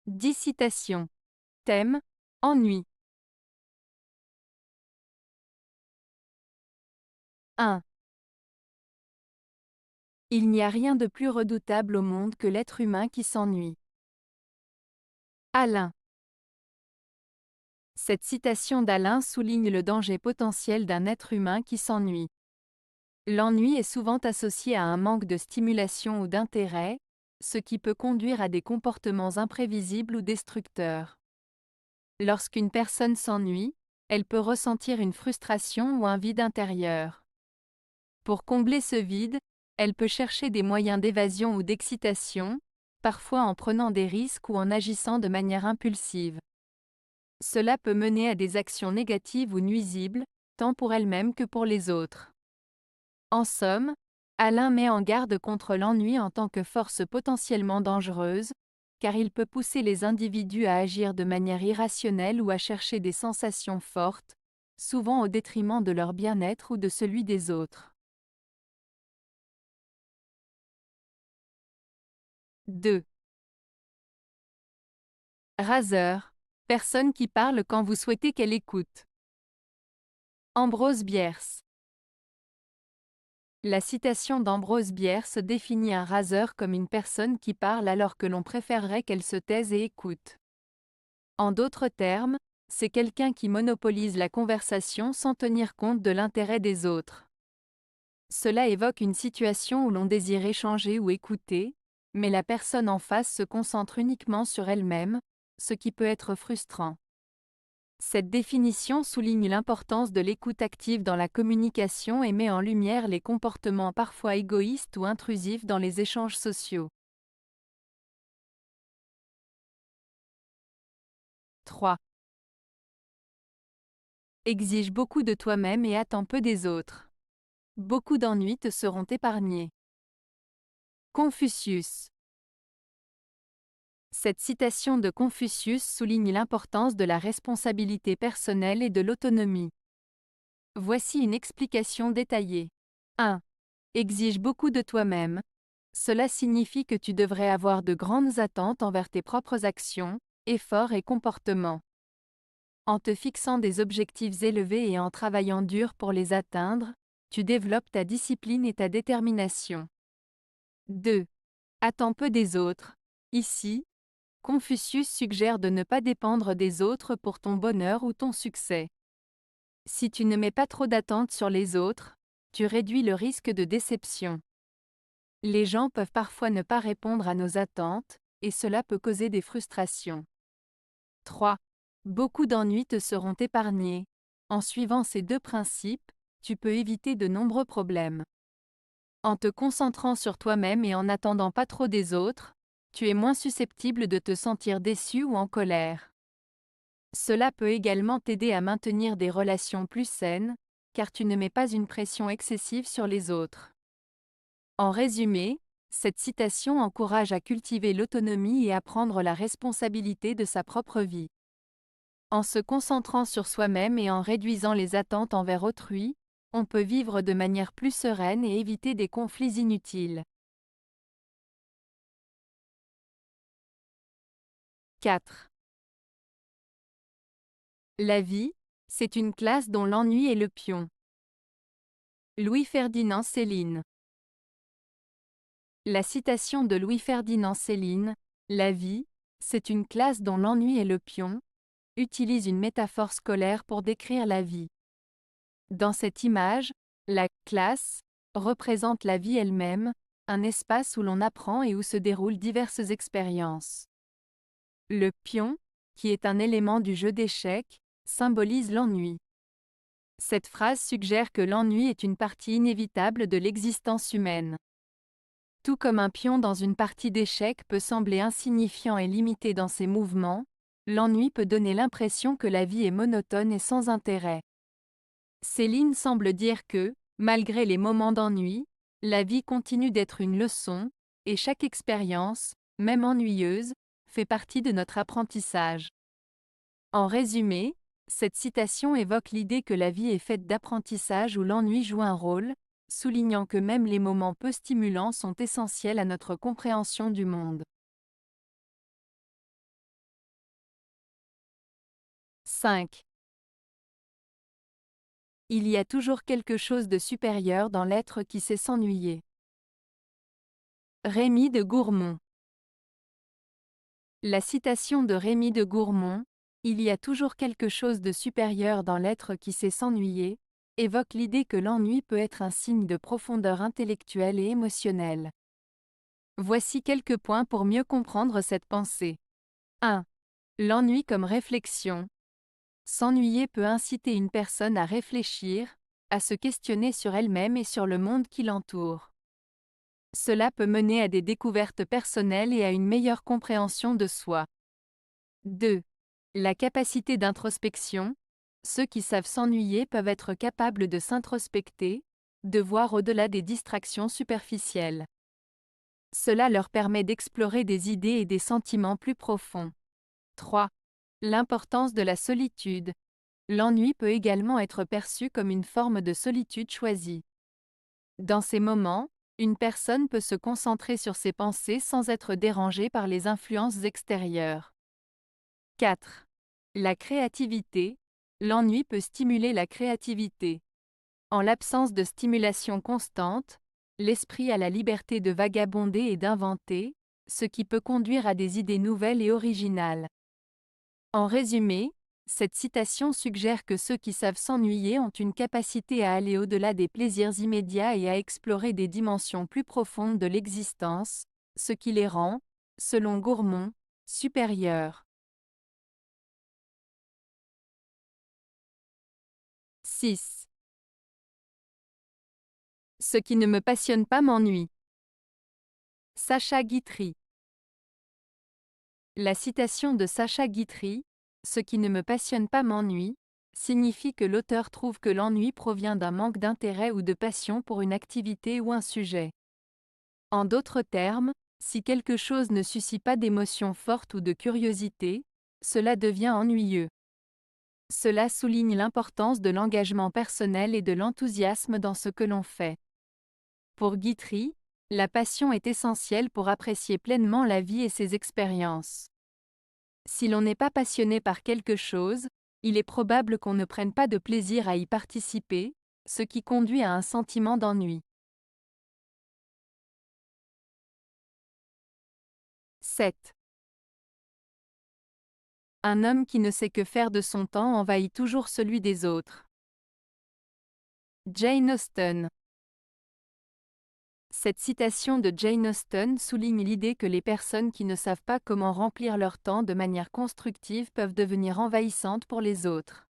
10 citations. Thème: ennui. 1. Il n'y a rien de plus redoutable au monde que l'être humain qui s'ennuie. Alain. Cette citation d'Alain souligne le danger potentiel d'un être humain qui s'ennuie. L'ennui est souvent associé à un manque de stimulation ou d'intérêt, ce qui peut conduire à des comportements imprévisibles ou destructeurs. Lorsqu'une personne s'ennuie, elle peut ressentir une frustration ou un vide intérieur. Pour combler ce vide, elle peut chercher des moyens d'évasion ou d'excitation, parfois en prenant des risques ou en agissant de manière impulsive. Cela peut mener à des actions négatives ou nuisibles, tant pour elle-même que pour les autres. En somme, Alain met en garde contre l'ennui en tant que force potentiellement dangereuse, car il peut pousser les individus à agir de manière irrationnelle ou à chercher des sensations fortes, souvent au détriment de leur bien-être ou de celui des autres. 2. Raseur. Personne qui parle quand vous souhaitez qu'elle écoute. Ambrose Bierce. La citation d'Ambrose Bierce définit un raseur comme une personne qui parle alors que l'on préférerait qu'elle se taise et écoute. En d'autres termes, c'est quelqu'un qui monopolise la conversation sans tenir compte de l'intérêt des autres. Cela évoque une situation où l'on désire échanger ou écouter, mais la personne en face se concentre uniquement sur elle-même, ce qui peut être frustrant. Cette définition souligne l'importance de l'écoute active dans la communication et met en lumière les comportements parfois égoïstes ou intrusifs dans les échanges sociaux. 3. Exige beaucoup de toi-même et attends peu des autres. Beaucoup d'ennuis te seront épargnés. Confucius. Cette citation de Confucius souligne l'importance de la responsabilité personnelle et de l'autonomie. Voici une explication détaillée. 1. Exige beaucoup de toi-même. Cela signifie que tu devrais avoir de grandes attentes envers tes propres actions, efforts et comportements. En te fixant des objectifs élevés et en travaillant dur pour les atteindre, tu développes ta discipline et ta détermination. 2. Attends peu des autres. Ici, Confucius suggère de ne pas dépendre des autres pour ton bonheur ou ton succès. Si tu ne mets pas trop d'attentes sur les autres, tu réduis le risque de déception. Les gens peuvent parfois ne pas répondre à nos attentes, et cela peut causer des frustrations. 3. Beaucoup d'ennuis te seront épargnés. En suivant ces deux principes, tu peux éviter de nombreux problèmes. En te concentrant sur toi-même et en n'attendant pas trop des autres, tu es moins susceptible de te sentir déçu ou en colère. Cela peut également t'aider à maintenir des relations plus saines, car tu ne mets pas une pression excessive sur les autres. En résumé, cette citation encourage à cultiver l'autonomie et à prendre la responsabilité de sa propre vie. En se concentrant sur soi-même et en réduisant les attentes envers autrui, on peut vivre de manière plus sereine et éviter des conflits inutiles. 4. La vie, c'est une classe dont l'ennui est le pion. Louis-Ferdinand Céline. La citation de Louis-Ferdinand Céline, La vie, c'est une classe dont l'ennui est le pion, utilise une métaphore scolaire pour décrire la vie. Dans cette image, la classe représente la vie elle-même, un espace où l'on apprend et où se déroulent diverses expériences. Le pion, qui est un élément du jeu d'échecs, symbolise l'ennui. Cette phrase suggère que l'ennui est une partie inévitable de l'existence humaine. Tout comme un pion dans une partie d'échecs peut sembler insignifiant et limité dans ses mouvements, l'ennui peut donner l'impression que la vie est monotone et sans intérêt. Céline semble dire que, malgré les moments d'ennui, la vie continue d'être une leçon, et chaque expérience, même ennuyeuse, fait partie de notre apprentissage. En résumé, cette citation évoque l'idée que la vie est faite d'apprentissage où l'ennui joue un rôle, soulignant que même les moments peu stimulants sont essentiels à notre compréhension du monde. 5. Il y a toujours quelque chose de supérieur dans l'être qui sait s'ennuyer. Rémy de Gourmont. La citation de Rémy de Gourmont, « Il y a toujours quelque chose de supérieur dans l'être qui sait s'ennuyer », évoque l'idée que l'ennui peut être un signe de profondeur intellectuelle et émotionnelle. Voici quelques points pour mieux comprendre cette pensée. 1. L'ennui comme réflexion. S'ennuyer peut inciter une personne à réfléchir, à se questionner sur elle-même et sur le monde qui l'entoure. Cela peut mener à des découvertes personnelles et à une meilleure compréhension de soi. 2. La capacité d'introspection. Ceux qui savent s'ennuyer peuvent être capables de s'introspecter, de voir au-delà des distractions superficielles. Cela leur permet d'explorer des idées et des sentiments plus profonds. 3. L'importance de la solitude. L'ennui peut également être perçu comme une forme de solitude choisie. Dans ces moments, une personne peut se concentrer sur ses pensées sans être dérangée par les influences extérieures. 4. La créativité. L'ennui peut stimuler la créativité. En l'absence de stimulation constante, l'esprit a la liberté de vagabonder et d'inventer, ce qui peut conduire à des idées nouvelles et originales. En résumé, cette citation suggère que ceux qui savent s'ennuyer ont une capacité à aller au-delà des plaisirs immédiats et à explorer des dimensions plus profondes de l'existence, ce qui les rend, selon Gourmont, supérieurs. 6. Ce qui ne me passionne pas m'ennuie. Sacha Guitry. La citation de Sacha Guitry, « Ce qui ne me passionne pas m'ennuie », signifie que l'auteur trouve que l'ennui provient d'un manque d'intérêt ou de passion pour une activité ou un sujet. En d'autres termes, si quelque chose ne suscite pas d'émotion forte ou de curiosité, cela devient ennuyeux. Cela souligne l'importance de l'engagement personnel et de l'enthousiasme dans ce que l'on fait. Pour Guitry, la passion est essentielle pour apprécier pleinement la vie et ses expériences. Si l'on n'est pas passionné par quelque chose, il est probable qu'on ne prenne pas de plaisir à y participer, ce qui conduit à un sentiment d'ennui. 7. Un homme qui ne sait que faire de son temps envahit toujours celui des autres. Jane Austen. Cette citation de Jane Austen souligne l'idée que les personnes qui ne savent pas comment remplir leur temps de manière constructive peuvent devenir envahissantes pour les autres.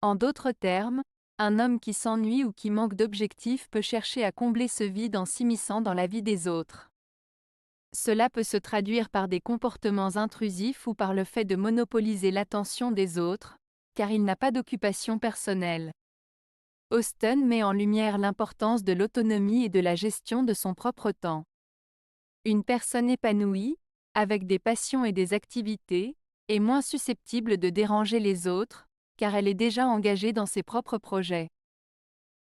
En d'autres termes, un homme qui s'ennuie ou qui manque d'objectifs peut chercher à combler ce vide en s'immisçant dans la vie des autres. Cela peut se traduire par des comportements intrusifs ou par le fait de monopoliser l'attention des autres, car il n'a pas d'occupation personnelle. Austen met en lumière l'importance de l'autonomie et de la gestion de son propre temps. Une personne épanouie, avec des passions et des activités, est moins susceptible de déranger les autres, car elle est déjà engagée dans ses propres projets.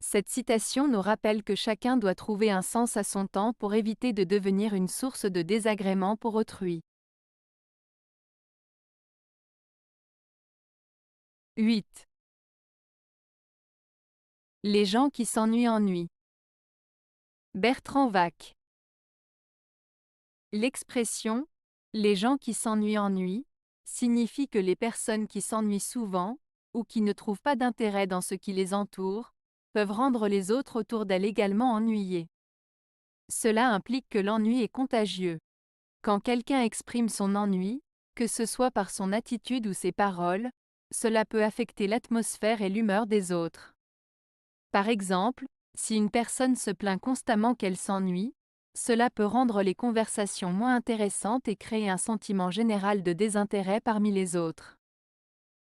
Cette citation nous rappelle que chacun doit trouver un sens à son temps pour éviter de devenir une source de désagrément pour autrui. 8. Les gens qui s'ennuient ennuient. Bertrand Vac. L'expression « les gens qui s'ennuient ennuient » signifie que les personnes qui s'ennuient souvent, ou qui ne trouvent pas d'intérêt dans ce qui les entoure, peuvent rendre les autres autour d'elles également ennuyées. Cela implique que l'ennui est contagieux. Quand quelqu'un exprime son ennui, que ce soit par son attitude ou ses paroles, cela peut affecter l'atmosphère et l'humeur des autres. Par exemple, si une personne se plaint constamment qu'elle s'ennuie, cela peut rendre les conversations moins intéressantes et créer un sentiment général de désintérêt parmi les autres.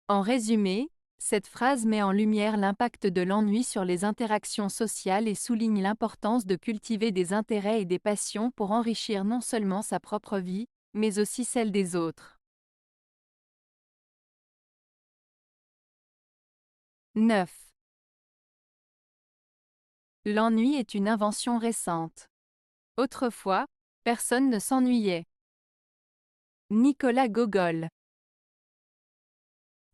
En résumé, cette phrase met en lumière l'impact de l'ennui sur les interactions sociales et souligne l'importance de cultiver des intérêts et des passions pour enrichir non seulement sa propre vie, mais aussi celle des autres. 9. L'ennui est une invention récente. Autrefois, personne ne s'ennuyait. Nicolas Gogol.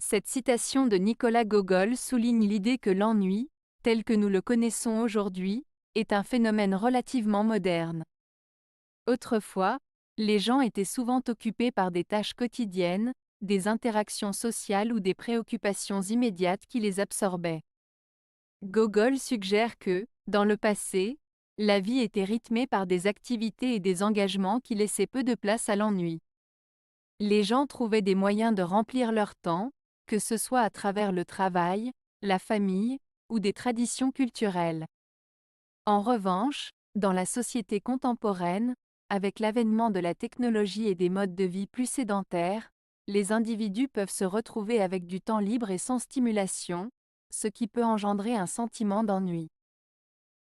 Cette citation de Nicolas Gogol souligne l'idée que l'ennui, tel que nous le connaissons aujourd'hui, est un phénomène relativement moderne. Autrefois, les gens étaient souvent occupés par des tâches quotidiennes, des interactions sociales ou des préoccupations immédiates qui les absorbaient. Gogol suggère que, dans le passé, la vie était rythmée par des activités et des engagements qui laissaient peu de place à l'ennui. Les gens trouvaient des moyens de remplir leur temps, que ce soit à travers le travail, la famille, ou des traditions culturelles. En revanche, dans la société contemporaine, avec l'avènement de la technologie et des modes de vie plus sédentaires, les individus peuvent se retrouver avec du temps libre et sans stimulation, ce qui peut engendrer un sentiment d'ennui.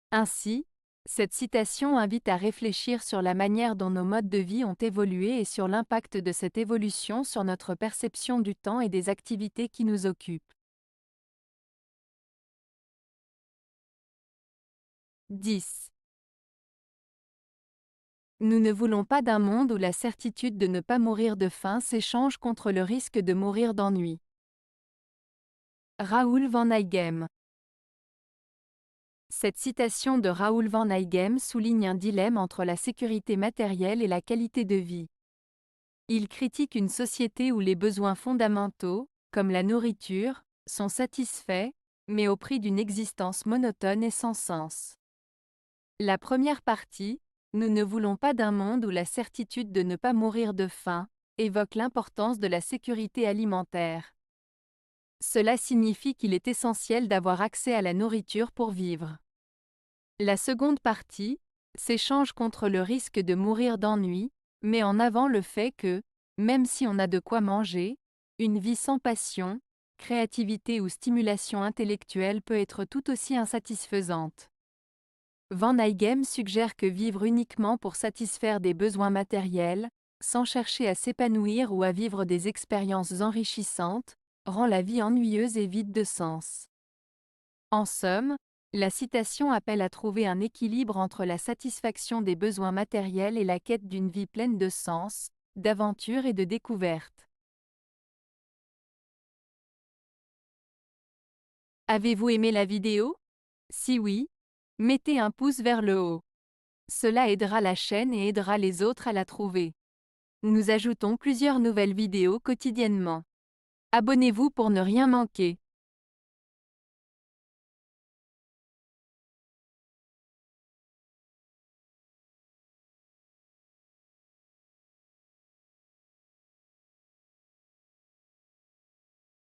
Ainsi, cette citation invite à réfléchir sur la manière dont nos modes de vie ont évolué et sur l'impact de cette évolution sur notre perception du temps et des activités qui nous occupent. 10. Nous ne voulons pas d'un monde où la certitude de ne pas mourir de faim s'échange contre le risque de mourir d'ennui. Raoul van Heijgem. Cette citation de Raoul van Heijgem souligne un dilemme entre la sécurité matérielle et la qualité de vie. Il critique une société où les besoins fondamentaux, comme la nourriture, sont satisfaits, mais au prix d'une existence monotone et sans sens. La première partie, nous ne voulons pas d'un monde où la certitude de ne pas mourir de faim, évoque l'importance de la sécurité alimentaire. Cela signifie qu'il est essentiel d'avoir accès à la nourriture pour vivre. La seconde partie, s'échange contre le risque de mourir d'ennui, met en avant le fait que, même si on a de quoi manger, une vie sans passion, créativité ou stimulation intellectuelle peut être tout aussi insatisfaisante. Van Heijgem suggère que vivre uniquement pour satisfaire des besoins matériels, sans chercher à s'épanouir ou à vivre des expériences enrichissantes, rend la vie ennuyeuse et vide de sens. En somme, la citation appelle à trouver un équilibre entre la satisfaction des besoins matériels et la quête d'une vie pleine de sens, d'aventure et de découverte. Avez-vous aimé la vidéo? Si oui, mettez un pouce vers le haut. Cela aidera la chaîne et aidera les autres à la trouver. Nous ajoutons plusieurs nouvelles vidéos quotidiennement. Abonnez-vous pour ne rien manquer.